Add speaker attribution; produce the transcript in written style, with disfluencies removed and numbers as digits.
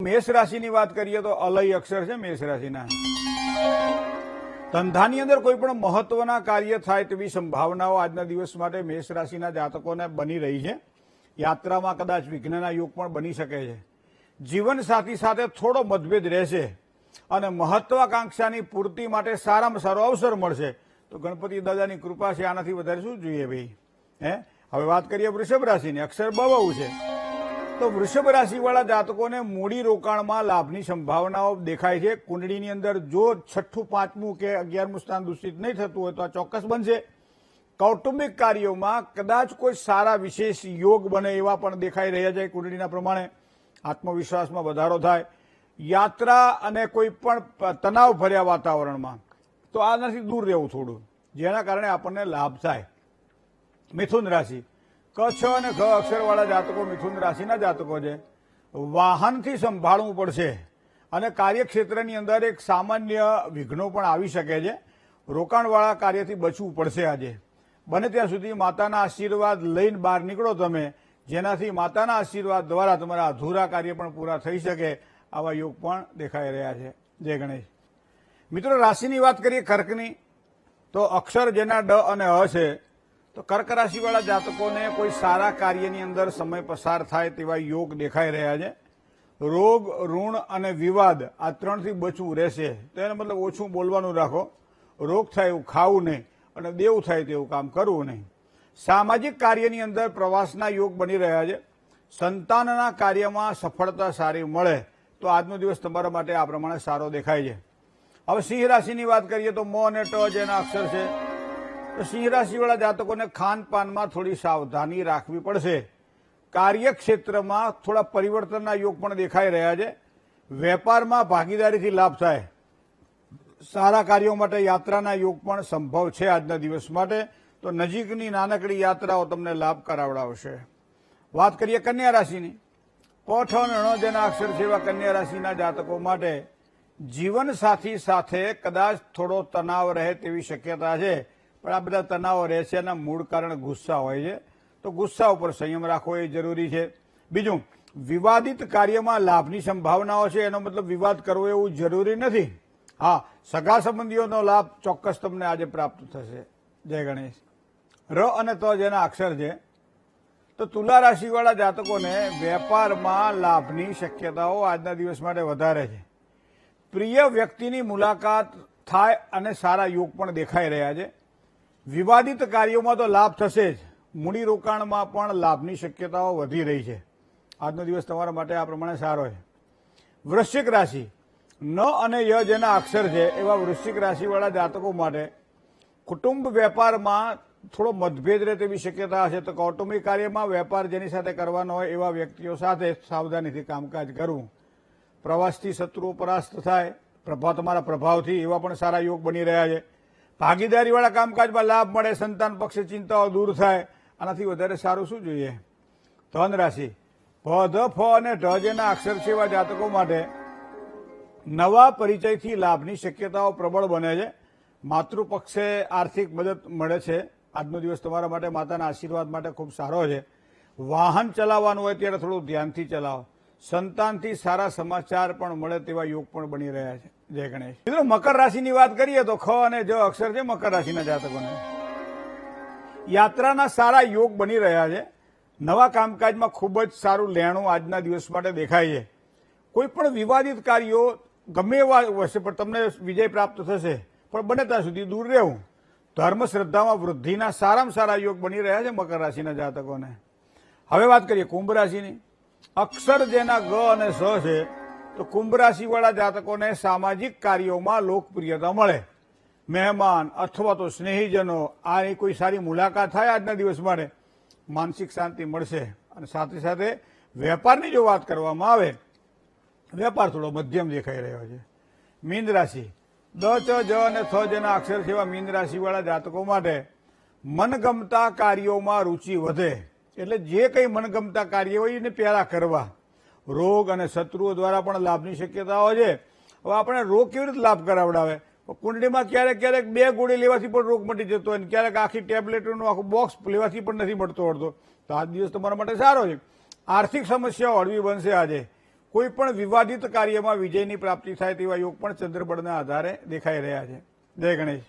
Speaker 1: મેષ રાશિની વાત કરીએ તો અલય અક્ષર છે મેષ રાશિના. ધંધાની અંદર કોઈ પણ મહત્વના કાર્ય થાય તેવી સંભાવનાઓ આજના દિવસ માટે મેષ રાશિના જાતકોને બની રહી છે. યાત્રામાં કદાચ વિઘ્નના યોગ પણ બની શકે છે. જીવનસાથી સાથે થોડો મતભેદ રહેશે અને મહત્વાકાંક્ષાની પૂર્તિ માટે સારામાં સારો અવસર મળશે. તો ગણપતિ દાદાની કૃપા છે, આનાથી વધારે શું જોઈએ ભાઈ? હવે વાત કરીએ વૃષભ રાશિની. અક્ષર બહુ છે. તો વૃષભ રાશિવાળા જાતકોને મૂડી રોકાણમાં લાભની સંભાવનાઓ દેખાય છે. કુંડળીની અંદર જો 6ઠું 5મું કે 11મું સ્થાન દૂષિત નહીં થતું હોય તો આ ચોક્કસ બનશે. કૌટુંબિક કાર્યોમાં કદાચ કોઈ સારા વિશેષ યોગ બને એવા પણ દેખાઈ રહ્યા છે કુંડળીના પ્રમાણે. આત્મવિશ્વાસમાં વધારો થાય. યાત્રા અને કોઈ પણ તણાવ ભર્યા વાતાવરણમાં તો આનાથી દૂર રહેવું થોડું, જેના કારણે આપણને લાભ થાય. મિથુન રાશિ. ક, છ અને ખ અક્ષરવાળા જાતકો મિથુન રાશિના જાતકો છે. વાહનથી સંભાળવું પડશે અને કાર્યક્ષેત્રની અંદર એક સામાન્ય વિઘ્નો પણ આવી શકે છે. રોકાણવાળા કાર્યથી બચવું પડશે આજે. બને ત્યાં સુધી માતાના આશીર્વાદ લઈને બહાર નીકળો તમે, જેનાથી માતાના આશીર્વાદ દ્વારા તમારા અધૂરા કાર્ય પણ પૂરા થઈ શકે. આવા યોગ પણ દેખાઈ રહ્યા છે. જય ગણેશ. મિત્રો, રાશિની વાત કરીએ કર્કની, તો અક્ષર જેના ડ અને અ છે. તો કર્ક રાશિવાળા જાતકોને કોઈ સારા કાર્યની અંદર સમય પસાર થાય તેવા યોગ દેખાઈ રહ્યા છે. રોગ, ઋણ અને વિવાદ આ 3થી બચવું રહેશે. તો એને મતલબ ઓછું બોલવાનું રાખો. રોગ થાય એવું ખાવું નહીં અને દેવું થાય તેવું કામ કરવું નહીં. સામાજિક કાર્યની અંદર પ્રવાસના યોગ બની રહ્યા છે. સંતાનના કાર્યમાં સફળતા સારી મળે તો આજનો દિવસ તમારા માટે આ પ્રમાણે સારો દેખાય છે. હવે સિંહ રાશિની વાત કરીએ તો મ અને ટ જેના અક્ષર છે. તો સિંહ રાશિવાળા જાતકોને ખાનપાનમાં થોડી સાવધાની રાખવી પડશે. કાર્યક્ષેત્રમાં થોડા પરિવર્તનના યોગ પણ દેખાઈ રહ્યા છે. વેપારમાં ભાગીદારીથી લાભ થાય. સારા કાર્યો માટે યાત્રાના યોગ પણ સંભવ છે આજના દિવસ માટે. તો નજીકની નાનકડી યાત્રાઓ તમને લાભ કરાવડાવશે. વાત કરીએ કન્યા રાશિની. પ, ઠ અને ણ જેના અક્ષર છે એવા કન્યા રાશિના જાતકો માટે જીવનસાથી સાથે કદાચ થોડો તણાવ રહે તેવી શક્યતા છે. પણ આ બધા તણાવો રહે છે એના મૂળ કારણ ગુસ્સા હોય છે. તો ગુસ્સા ઉપર સંયમ રાખવો એ જરૂરી છે. બીજું, વિવાદિત કાર્યમાં લાભની સંભાવનાઓ છે. એનો મતલબ વિવાદ કરવો એવું જરૂરી નથી. હા, સગા સંબંધીઓનો લાભ ચોક્કસ તમને આજે પ્રાપ્ત થશે. જય ગણેશ. ર અને ત જેના અક્ષર છે. તો તુલા રાશિવાળા જાતકોને વેપારમાં લાભની શક્યતાઓ આજના દિવસ માટે વધારે છે. પ્રિય વ્યક્તિની મુલાકાત થાય અને સારા યોગ પણ દેખાઈ રહ્યા છે. વિવાદિત કાર્યોમાં તો લાભ થશે જ. મૂડીરોકાણમાં પણ લાભની શક્યતાઓ વધી રહી છે. આજનો દિવસ તમારા માટે આ પ્રમાણે સારો છે. વૃશ્ચિક રાશિ. ન અને ય જેના અક્ષર છે એવા વૃશ્ચિક રાશિવાળા જાતકો માટે કુટુંબ વેપારમાં થોડો મતભેદ રહે તેવી શક્યતા હશે. તો કૌટુંબિક કાર્યમાં વેપાર જેની સાથે કરવાનો હોય એવા વ્યક્તિઓ સાથે સાવધાનીથી કામકાજ કરવું. પ્રવાસથી શત્રુઓ પરાસ્ત થાય. તમારા પ્રભાવથી એવા પણ સારા યોગ બની રહ્યા છે. ભાગીદારીવાળા કામકાજમાં લાભ મળે. સંતાન પક્ષે ચિંતાઓ દૂર થાય. આનાથી વધારે સારું શું જોઈએ? ધન રાશિ. ભ, ધ, ફ અને ઢ જેના અક્ષર છે એવા જાતકો માટે નવા પરિચયથી લાભની શક્યતાઓ પ્રબળ બને છે. માતૃપક્ષે આર્થિક મદદ મળે છે. આજનો દિવસ તમારા માટે માતાના આશીર્વાદ માટે ખૂબ સારો છે. વાહન ચલાવવાનું હોય ત્યારે થોડું ધ્યાનથી ચલાવો. સંતાનથી સારા સમાચાર પણ મળે તેવા યોગ પણ બની રહ્યા છે. જય ગણેશ. મિત્રો, મકર રાશિની વાત કરીએ તો ખ અને જ અક્ષર છે મકર રાશિના જાતકોને યાત્રાના સારા યોગ બની રહ્યા છે. નવા કામકાજમાં ખૂબ જ સારું લેણું આજના દિવસ માટે દેખાય છે. કોઈ પણ વિવાદિત કાર્યો ગમે એવા હશે પણ તમને વિજય પ્રાપ્ત થશે. પણ બને ત્યાં સુધી દૂર રહેવું. ધર્મ શ્રદ્ધામાં વૃદ્ધિના સારામાં સારા યોગ બની રહ્યા છે મકર રાશિના જાતકોને. હવે વાત કરીએ કુંભ રાશિની. અક્ષર જેના ગ અને સ છે. તો કુંભ રાશિવાળા જાતકોને સામાજિક કાર્યોમાં લોકપ્રિયતા મળે. મહેમાન અથવા તો સ્નેહીજનો આની કોઈ સારી મુલાકાત થાય આજના દિવસ માટે. માનસિક શાંતિ મળશે. અને સાથે સાથે વેપારની જો વાત કરવામાં આવે, વેપાર થોડો મધ્યમ દેખાઈ રહ્યો છે. મીન રાશિ. દ, ચ, જ અને થ જેના અક્ષર છે એવા મીન રાશિવાળા જાતકો માટે મનગમતા કાર્યોમાં રુચિ વધે. એટલે જે કંઈ મનગમતા કાર્ય હોય એને પહેલા કરવા. રોગ અને શત્રુઓ દ્વારા પણ લાભની શક્યતાઓ છે. હવે આપણે રોગ કેવી રીતે લાભ કરાવડાવે? કુંડળીમાં ક્યારેક ક્યારેક 2 ગોળી લેવાથી પણ રોગ મટી જતો હોય, ક્યારેક આખી ટેબ્લેટનું આખું બોક્સ લેવાથી પણ નથી મળતો હોતો. તો આજ દિવસ તમારા માટે સારો છે. આર્થિક સમસ્યાઓ હળવી બનશે આજે. કોઈ પણ વિવાદિત કાર્યમાં વિજયની પ્રાપ્તિ થાય તેવા યોગ પણ ચંદ્રબળના આધારે દેખાઈ રહ્યા છે. જય ગણેશ.